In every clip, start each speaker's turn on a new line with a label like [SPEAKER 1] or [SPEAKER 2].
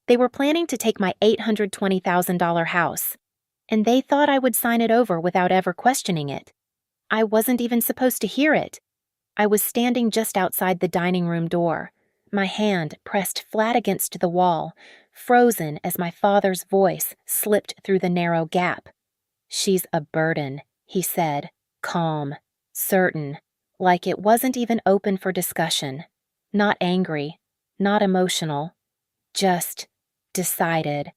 [SPEAKER 1] They were planning to take my $820,000 house, and they thought I would sign it over without ever questioning it. I wasn't even supposed to hear it. I was standing just outside the dining room door, my hand pressed flat against the wall, frozen as my father's voice slipped through the narrow gap. "She's a burden," he said, calm, certain, like it wasn't even open for discussion. Not angry, not emotional, just decided.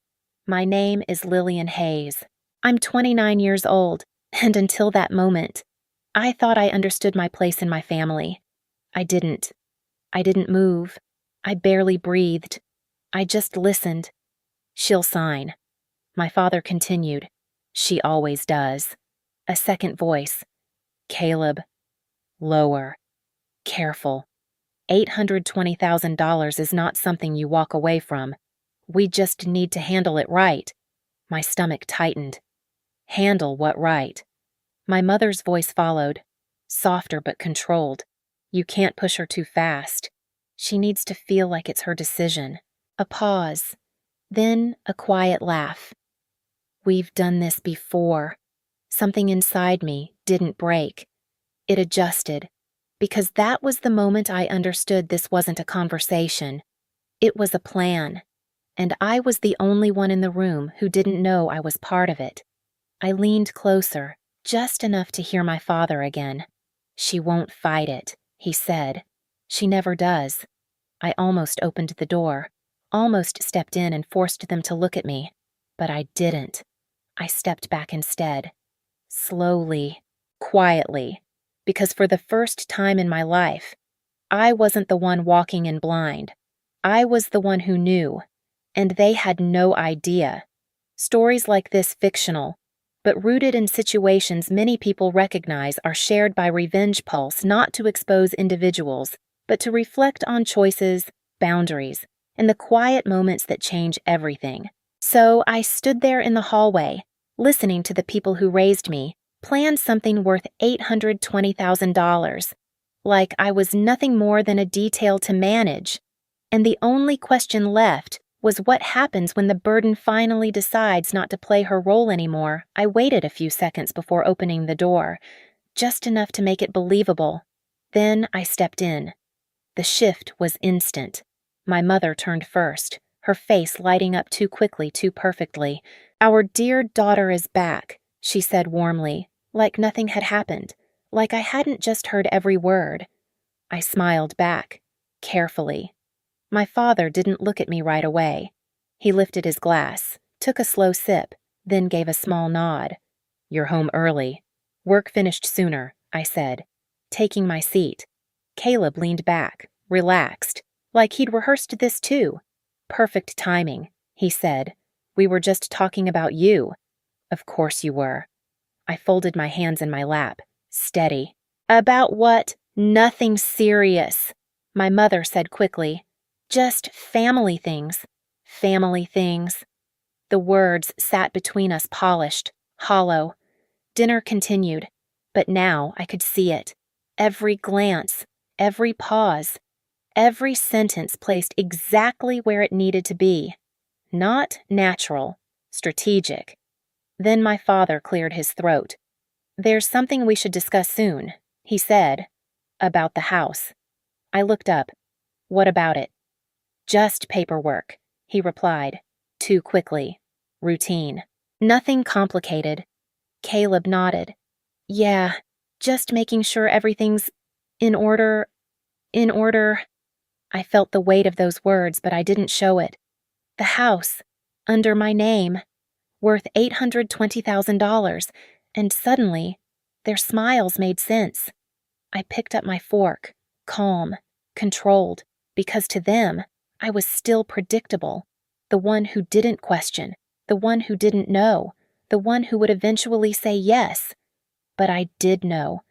[SPEAKER 1] My name is Lillian Hayes. I'm 29 years old, and until that moment, I thought I understood my place in my family. I didn't. I didn't move. I barely breathed. I just listened. "She'll sign." My father continued. "She always does." A second voice. "Caleb." Lower. "Careful. $820,000 is not something you walk away from. We just need to handle it right." My stomach tightened. Handle what right? My mother's voice followed, softer but controlled. "You can't push her too fast. She needs to feel like it's her decision." A pause, then a quiet laugh. "We've done this before." Something inside me didn't break. It adjusted, because that was the moment I understood this wasn't a conversation. It was a plan, and I was the only one in the room who didn't know I was part of it. I leaned closer, just enough to hear my father again. "She won't fight it," he said. "She never does." I almost opened the door, almost stepped in and forced them to look at me, but I didn't. I stepped back instead. Slowly, quietly, because for the first time in my life, I wasn't the one walking in blind. I was the one who knew, and they had no idea. Stories like this fictional, but rooted in situations many people recognize are shared by Revenge Pulse not to expose individuals, but to reflect on choices, boundaries, and the quiet moments that change everything. So I stood there in the hallway, listening to the people who raised me plan something worth $820,000, like I was nothing more than a detail to manage. And the only question left was what happens when the burden finally decides not to play her role anymore. I waited a few seconds before opening the door, just enough to make it believable. Then I stepped in. The shift was instant. My mother turned first, her face lighting up too quickly, too perfectly. "Our dear daughter is back," she said warmly, like nothing had happened, like I hadn't just heard every word. I smiled back, carefully. My father didn't look at me right away. He lifted his glass, took a slow sip, then gave a small nod. "You're home early." "Work finished sooner," I said, taking my seat. Caleb leaned back, relaxed, like he'd rehearsed this too. "Perfect timing," he said. "We were just talking about you." "Of course you were." I folded my hands in my lap, steady. "About what?" "Nothing serious," my mother said quickly. "Just family things. Family things." The words sat between us polished, hollow. Dinner continued, but now I could see it. Every glance, every pause, every sentence placed exactly where it needed to be. Not natural, strategic. Then my father cleared his throat. "There's something we should discuss soon," he said. "About the house." I looked up. "What about it?" "Just paperwork," he replied, too quickly. "Routine. Nothing complicated." Caleb nodded. "Yeah, just making sure everything's in order. In order." I felt the weight of those words, but I didn't show it. The house, under my name, worth $820,000, and suddenly, their smiles made sense. I picked up my fork, calm, controlled, because to them, I was still predictable, the one who didn't question, the one who didn't know, the one who would eventually say yes. But I did know,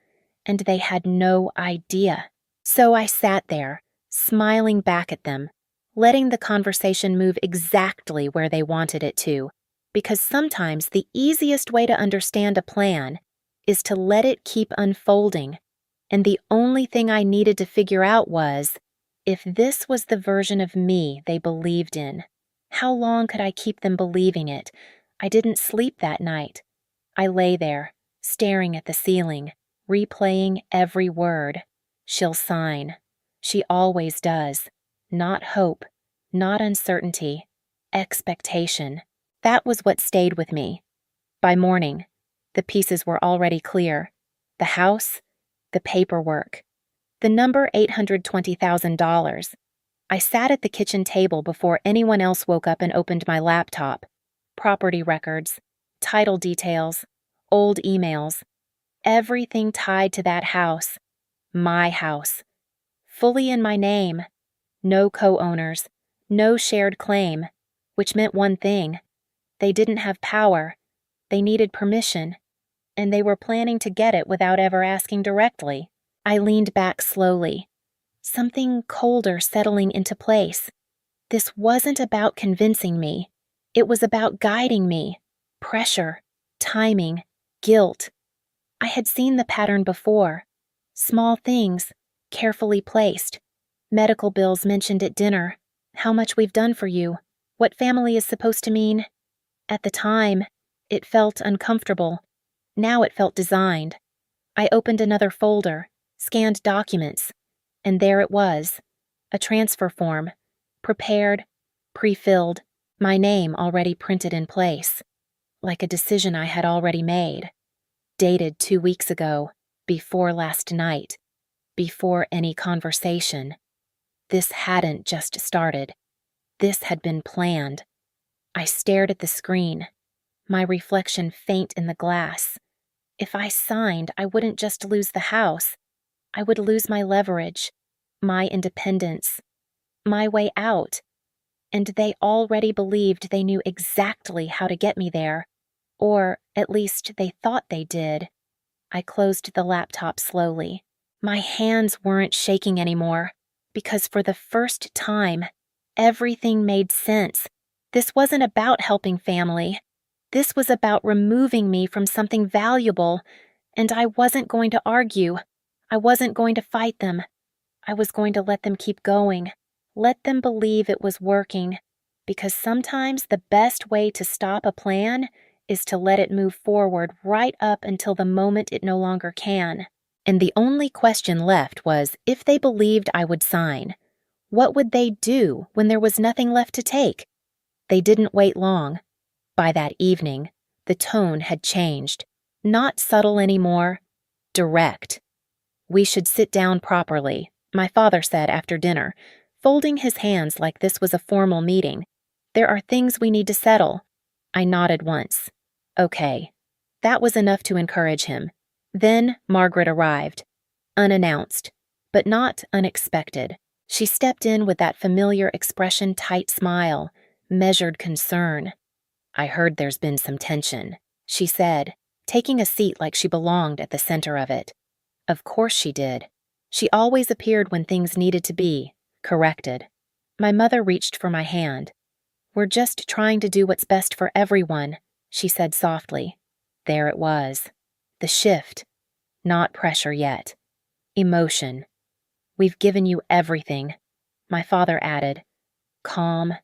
[SPEAKER 1] and they had no idea. So I sat there, smiling back at them, letting the conversation move exactly where they wanted it to, because sometimes the easiest way to understand a plan is to let it keep unfolding. And the only thing I needed to figure out was if this was the version of me they believed in. How long could I keep them believing it? I didn't sleep that night. I lay there, staring at the ceiling, replaying every word. She'll sign. She always does. Not hope, not uncertainty, expectation. That was what stayed with me. By morning, the pieces were already clear. The house, the paperwork, the number $820,000. I sat at the kitchen table before anyone else woke up and opened my laptop. Property records, title details, old emails, everything tied to that house. My house. Fully in my name. No co-owners, no shared claim, which meant one thing. They didn't have power. They needed permission, and they were planning to get it without ever asking directly. I leaned back slowly, something colder settling into place. This wasn't about convincing me. It was about guiding me. Pressure, timing, guilt. I had seen the pattern before. Small things, carefully placed. Medical bills mentioned at dinner. How much we've done for you. What family is supposed to mean. At the time, it felt uncomfortable. Now it felt designed. I opened another folder, scanned documents, and there it was. A transfer form. Prepared, pre-filled, my name already printed in place. Like a decision I had already made. Dated 2 weeks ago, before last night, before any conversation. This hadn't just started. This had been planned. I stared at the screen, my reflection faint in the glass. If I signed, I wouldn't just lose the house. I would lose my leverage, my independence, my way out. And they already believed they knew exactly how to get me there. Or, at least, they thought they did. I closed the laptop slowly. My hands weren't shaking anymore, because for the first time, everything made sense. This wasn't about helping family. This was about removing me from something valuable, and I wasn't going to argue. I wasn't going to fight them. I was going to let them keep going. Let them believe it was working, because sometimes the best way to stop a plan is to let it move forward right up until the moment it no longer can. And the only question left was if they believed I would sign. What would they do when there was nothing left to take? They didn't wait long. By that evening, the tone had changed. Not subtle anymore, direct. We should sit down properly, my father said after dinner, folding his hands like this was a formal meeting. There are things we need to settle. I nodded once. Okay. That was enough to encourage him. Then Margaret arrived. Unannounced, but not unexpected. She stepped in with that familiar expression, tight smile, measured concern. I heard there's been some tension, she said, taking a seat like she belonged at the center of it. Of course she did. She always appeared when things needed to be corrected. My mother reached for my hand. We're just trying to do what's best for everyone, she said softly. There it was. The shift. Not pressure yet. Emotion. We've given you everything, my father added. Calm,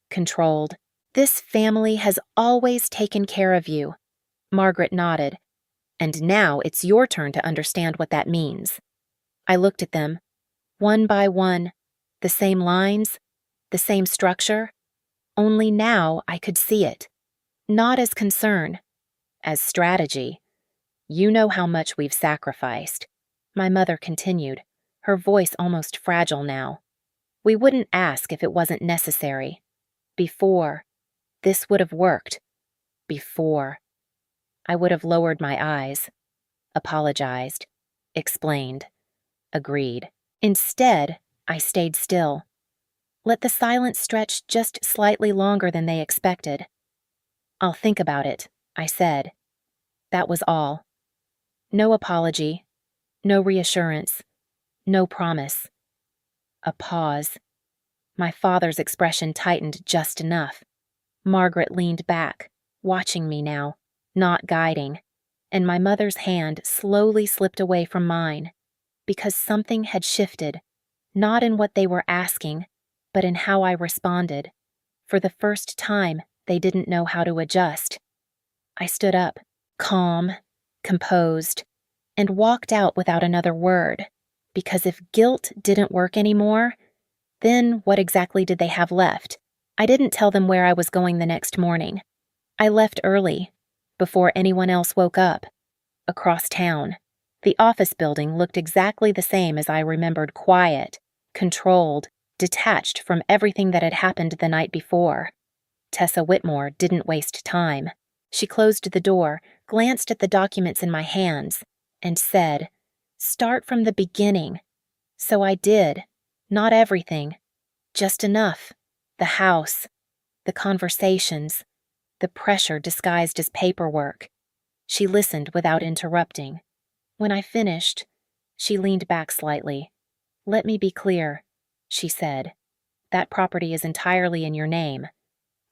[SPEAKER 1] controlled. This family has always taken care of you. Margaret nodded. And now it's your turn to understand what that means. I looked at them, one by one, the same lines, the same structure. Only now I could see it. Not as concern, as strategy. You know how much we've sacrificed. My mother continued, her voice almost fragile now. We wouldn't ask if it wasn't necessary. Before, this would have worked. Before. I would have lowered my eyes, apologized, explained, agreed. Instead, I stayed still. Let the silence stretch just slightly longer than they expected. I'll think about it, I said. That was all. No apology, no reassurance, no promise. A pause. My father's expression tightened just enough. Margaret leaned back, watching me now, not guiding, and my mother's hand slowly slipped away from mine, because something had shifted, not in what they were asking, but in how I responded. For the first time, they didn't know how to adjust. I stood up, calm, composed, and walked out without another word, because if guilt didn't work anymore, then what exactly did they have left? I didn't tell them where I was going the next morning. I left early, before anyone else woke up, across town. The office building looked exactly the same as I remembered, quiet, controlled, detached from everything that had happened the night before. Tessa Whitmore didn't waste time. She closed the door, glanced at the documents in my hands, and said, "Start from the beginning." So I did. Not everything. Just enough. The house. The conversations. The pressure disguised as paperwork. She listened without interrupting. When I finished, she leaned back slightly. "Let me be clear," she said. "That property is entirely in your name."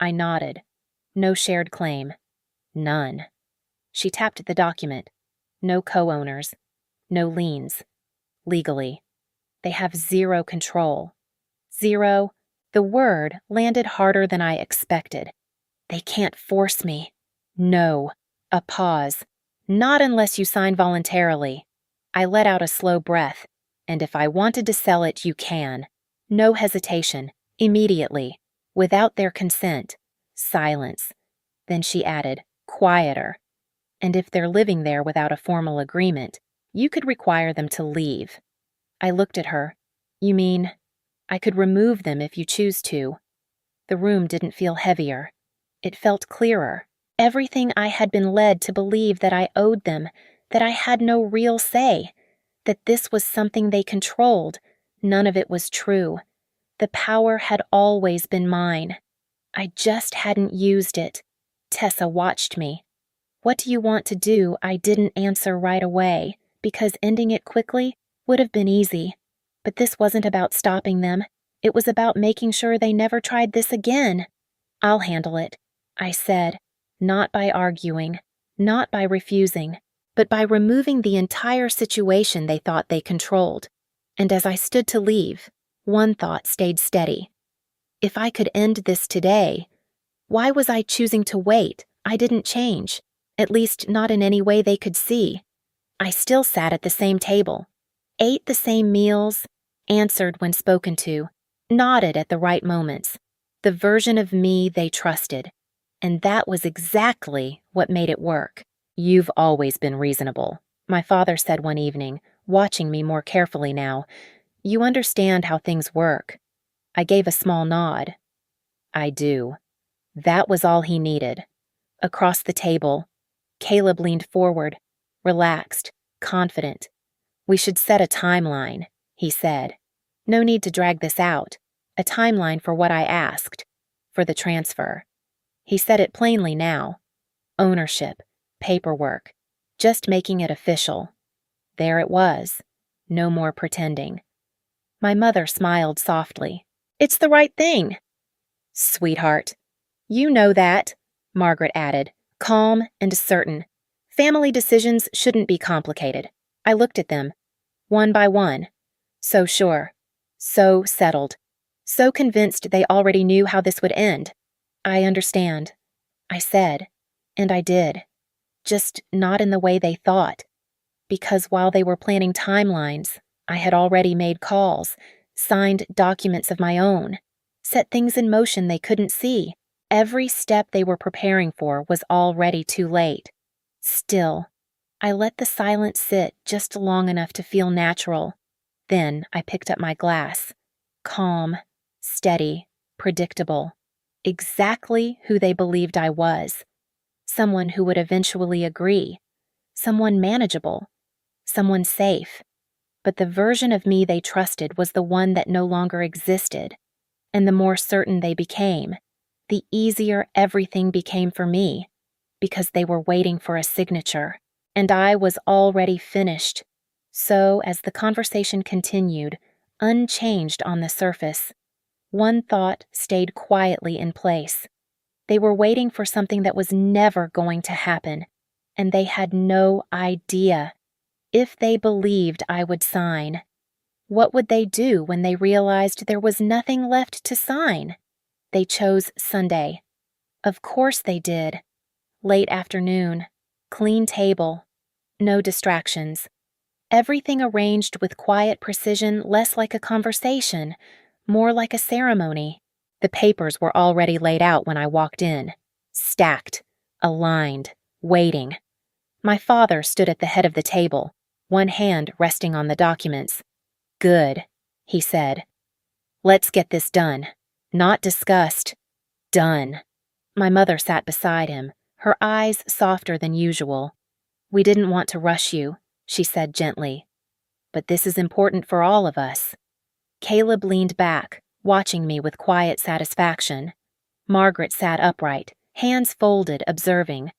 [SPEAKER 1] I nodded. No shared claim. None. She tapped the document. No co-owners. No liens. Legally. They have zero control. Zero. The word landed harder than I expected. They can't force me. No. A pause. Not unless you sign voluntarily. I let out a slow breath. And if I wanted to sell it, you can. No hesitation. Immediately. Without their consent. Silence. Then she added, quieter. And if they're living there without a formal agreement, you could require them to leave. I looked at her. You mean, I could remove them if you choose to. The room didn't feel heavier. It felt clearer. Everything I had been led to believe that I owed them, that I had no real say, that this was something they controlled, none of it was true. The power had always been mine. I just hadn't used it. Tessa watched me. "What do you want to do?" I didn't answer right away, because ending it quickly would have been easy. But this wasn't about stopping them. It was about making sure they never tried this again. "I'll handle it," I said, not by arguing, not by refusing, but by removing the entire situation they thought they controlled. And as I stood to leave, one thought stayed steady. If I could end this today, why was I choosing to wait? I didn't change, at least not in any way they could see. I still sat at the same table, ate the same meals, answered when spoken to, nodded at the right moments, the version of me they trusted. And that was exactly what made it work. "You've always been reasonable," my father said one evening, watching me more carefully now. "You understand how things work." I gave a small nod. "I do." That was all he needed. Across the table, Caleb leaned forward, relaxed, confident. "We should set a timeline," he said. "No need to drag this out. A timeline for what I asked, for the transfer." He said it plainly now. Ownership, paperwork, just making it official. There it was. No more pretending. My mother smiled softly. "It's the right thing." "Sweetheart, you know that," Margaret added, calm and certain. "Family decisions shouldn't be complicated." I looked at them, one by one. So sure, so settled, so convinced they already knew how this would end. "I understand," I said, and I did. Just not in the way they thought. Because while they were planning timelines, I had already made calls, signed documents of my own, set things in motion they couldn't see. Every step they were preparing for was already too late. Still, I let the silence sit just long enough to feel natural. Then I picked up my glass. Calm, steady, predictable. Exactly who they believed I was. Someone who would eventually agree. Someone manageable. Someone safe. But the version of me they trusted was the one that no longer existed. And the more certain they became, the easier everything became for me, because they were waiting for a signature, and I was already finished. So, as the conversation continued, unchanged on the surface, one thought stayed quietly in place. They were waiting for something that was never going to happen, and they had no idea. If they believed I would sign, what would they do when they realized there was nothing left to sign? They chose Sunday. Of course they did. Late afternoon. Clean table. No distractions. Everything arranged with quiet precision, less like a conversation, more like a ceremony. The papers were already laid out when I walked in. Stacked. Aligned. Waiting. My father stood at the head of the table, one hand resting on the documents. "Good," he said. "Let's get this done. Not discussed. Done." My mother sat beside him, her eyes softer than usual. "We didn't want to rush you," she said gently. "But this is important for all of us." Caleb leaned back, watching me with quiet satisfaction. Margaret sat upright, hands folded, observing.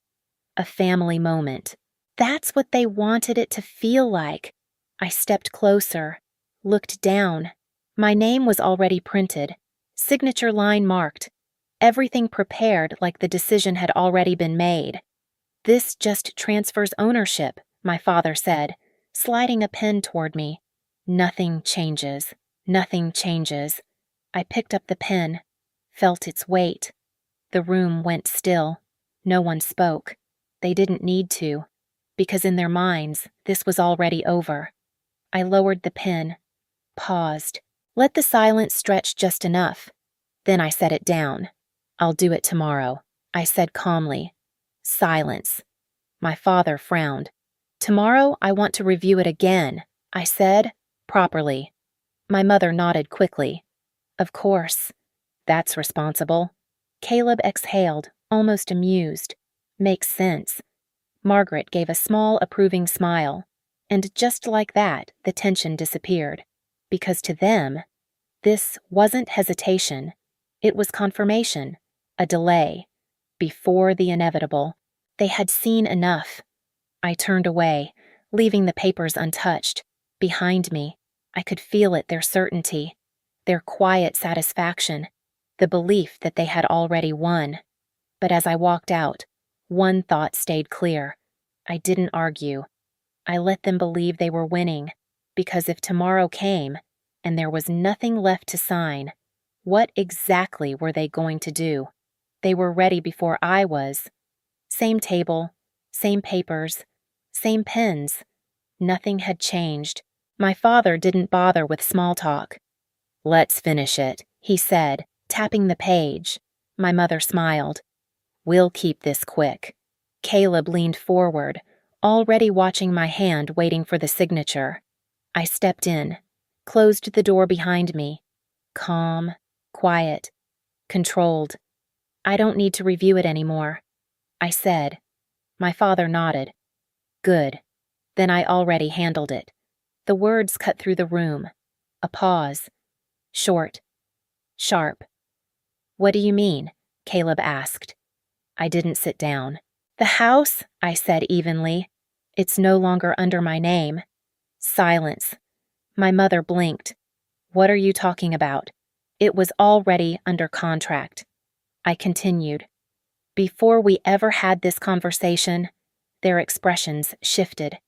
[SPEAKER 1] A family moment. That's what they wanted it to feel like. I stepped closer, looked down. My name was already printed, signature line marked, everything prepared like the decision had already been made. "This just transfers ownership," my father said, sliding a pen toward me. "Nothing changes. Nothing changes." I picked up the pen, felt its weight. The room went still. No one spoke. They didn't need to, because in their minds, this was already over. I lowered the pen, paused, let the silence stretch just enough. Then I set it down. "I'll do it tomorrow," I said calmly. Silence. My father frowned. "Tomorrow I want to review it again," I said, properly. My mother nodded quickly. "Of course. That's responsible." Caleb exhaled, almost amused. "Makes sense." Margaret gave a small, approving smile, and just like that, the tension disappeared. Because to them, this wasn't hesitation. It was confirmation, a delay. Before the inevitable, they had seen enough. I turned away, leaving the papers untouched. Behind me, I could feel it, their certainty, their quiet satisfaction, the belief that they had already won. But as I walked out, one thought stayed clear. I didn't argue. I let them believe they were winning, because if tomorrow came, and there was nothing left to sign, what exactly were they going to do? They were ready before I was. Same table, same papers, same pens. Nothing had changed. My father didn't bother with small talk. "Let's finish it," he said, tapping the page. My mother smiled. "We'll keep this quick." Caleb leaned forward, already watching my hand, waiting for the signature. I stepped in, closed the door behind me. Calm, quiet, controlled. "I don't need to review it anymore," I said. My father nodded. "Good. Then I already handled it." The words cut through the room. A pause. Short. Sharp. "What do you mean?" Caleb asked. I didn't sit down. "The house," I said evenly. "It's no longer under my name." Silence. My mother blinked. "What are you talking about?" "It was already under contract." I continued. Before we ever had this conversation, their expressions shifted.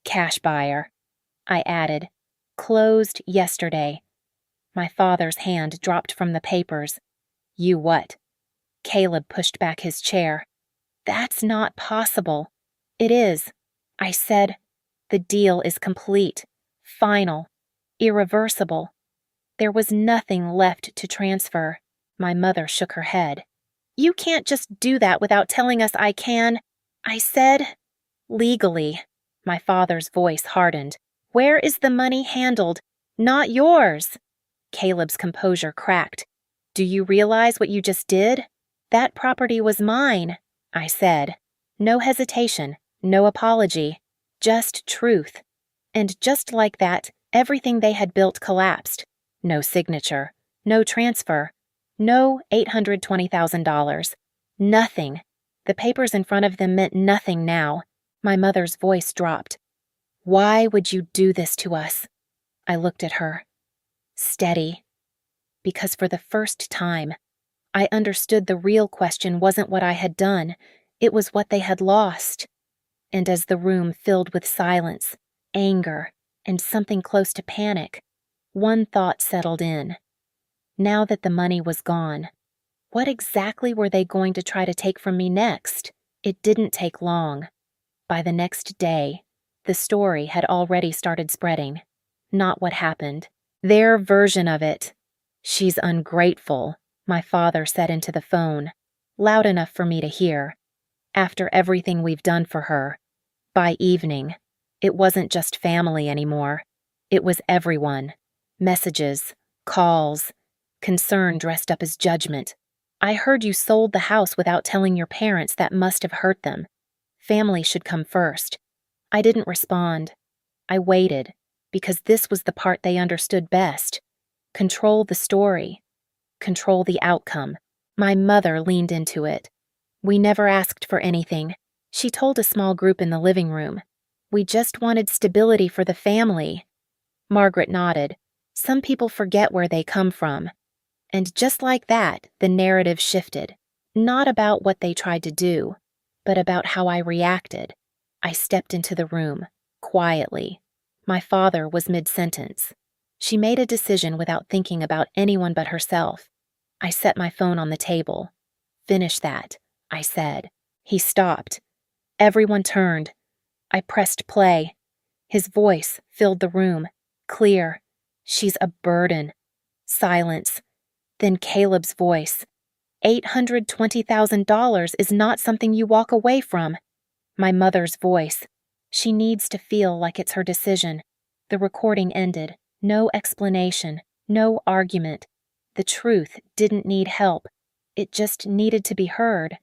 [SPEAKER 1] "Cash buyer." I added. "Closed yesterday." My father's hand dropped from the papers. "You what?" Caleb pushed back his chair. "That's not possible." "It is." I said. "The deal is complete, final, irreversible." There was nothing left to transfer. My mother shook her head. "You can't just do that without telling us I can." I said. "Legally." My father's voice hardened. "Where is the money handled? Not yours." Caleb's composure cracked. "Do you realize what you just did?" "That property was mine," I said. No hesitation, no apology, just truth. And just like that, everything they had built collapsed. No signature, no transfer, no $820,000. Nothing. The papers in front of them meant nothing now. My mother's voice dropped. "Why would you do this to us?" I looked at her. Steady. Because for the first time, I understood the real question wasn't what I had done, it was what they had lost. And as the room filled with silence, anger, and something close to panic, one thought settled in. Now that the money was gone, What exactly were they going to try to take from me next? It didn't take long. By the next day, the story had already started spreading. Not what happened. Their version of it. "She's ungrateful," my father said into the phone, loud enough for me to hear. "After everything we've done for her." By evening, it wasn't just family anymore. It was everyone. Messages, calls, concern dressed up as judgment. "I heard you sold the house without telling your parents. That must have hurt them. Family should come first." I didn't respond. I waited, because this was the part they understood best. Control the story. Control the outcome. My mother leaned into it. "We never asked for anything," she told a small group in the living room. "We just wanted stability for the family." Margaret nodded. "Some people forget where they come from." And just like that, the narrative shifted. Not about what they tried to do, but about how I reacted. I stepped into the room, quietly. My father was mid-sentence. She made a decision without thinking about anyone but herself. I set my phone on the table. "Finish that," I said. He stopped. Everyone turned. I pressed play. His voice filled the room, clear. "She's a burden." Silence. Then Caleb's voice. $820,000 is not something you walk away from." My mother's voice. "She needs to feel like it's her decision." The recording ended. No explanation, no argument. The truth didn't need help. It just needed to be heard.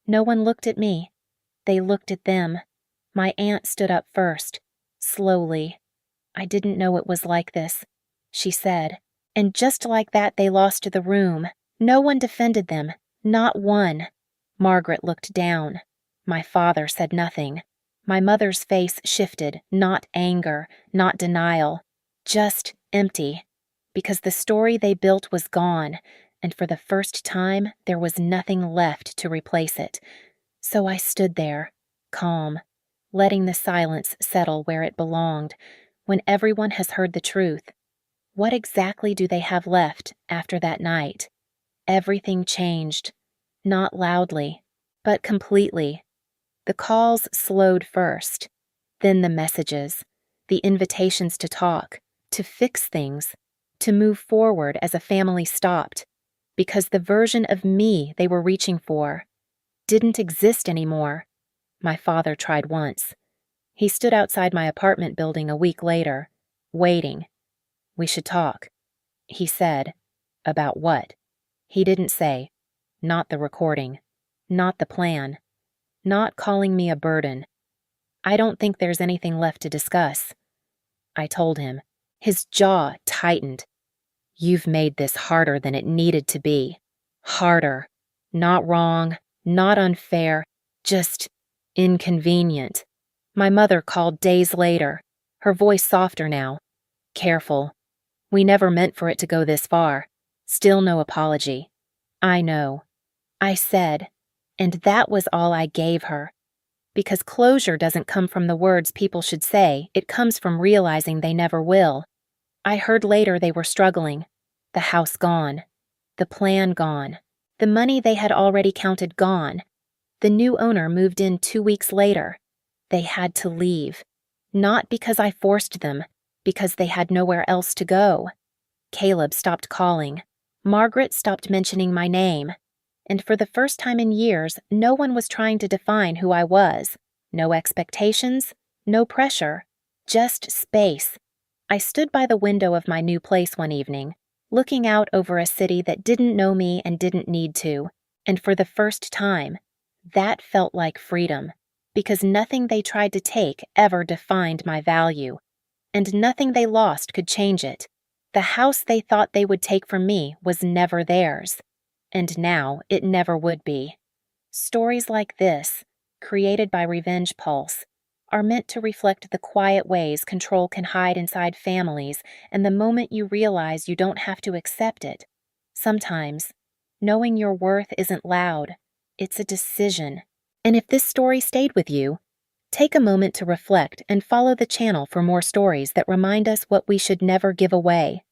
[SPEAKER 1] No one looked at me. They looked at them. My aunt stood up first, slowly. "I didn't know it was like this," she said. And just like that, they lost the room. No one defended them, not one. Margaret looked down. My father said nothing. My mother's face shifted, not anger, not denial, just empty. Because the story they built was gone, and for the first time, there was nothing left to replace it. So I stood there, calm, letting the silence settle where it belonged. When everyone has heard the truth, what exactly do they have left after that night? Everything changed. Not loudly, but completely. The calls slowed first, then the messages, the invitations to talk, to fix things, to move forward as a family stopped, because the version of me they were reaching for didn't exist anymore. My father tried once. He stood outside my apartment building a week later, waiting. "We should talk," he said. "About what?" He didn't say. Not the recording. Not the plan. Not calling me a burden. "I don't think there's anything left to discuss," I told him. His jaw tightened. "You've made this harder than it needed to be. Harder. Not wrong, not unfair, just inconvenient." My mother called days later, her voice softer now. "Careful. We never meant for it to go this far. Still no apology." "I know," I said, and that was all I gave her. Because closure doesn't come from the words people should say, it comes from realizing they never will. I heard later they were struggling. The house gone. The plan gone. The money they had already counted gone. The new owner moved in 2 weeks later. They had to leave. Not because I forced them, because they had nowhere else to go. Caleb stopped calling. Margaret stopped mentioning my name. And for the first time in years, no one was trying to define who I was. No expectations, no pressure, just space. I stood by the window of my new place one evening, looking out over a city that didn't know me and didn't need to. And for the first time, that felt like freedom, because nothing they tried to take ever defined my value. And nothing they lost could change it. The house they thought they would take from me was never theirs. And now it never would be. Stories like this, created by Revenge Pulse, are meant to reflect the quiet ways control can hide inside families and the moment you realize you don't have to accept it. Sometimes, knowing your worth isn't loud, it's a decision. And if this story stayed with you, take a moment to reflect and follow the channel for more stories that remind us what we should never give away.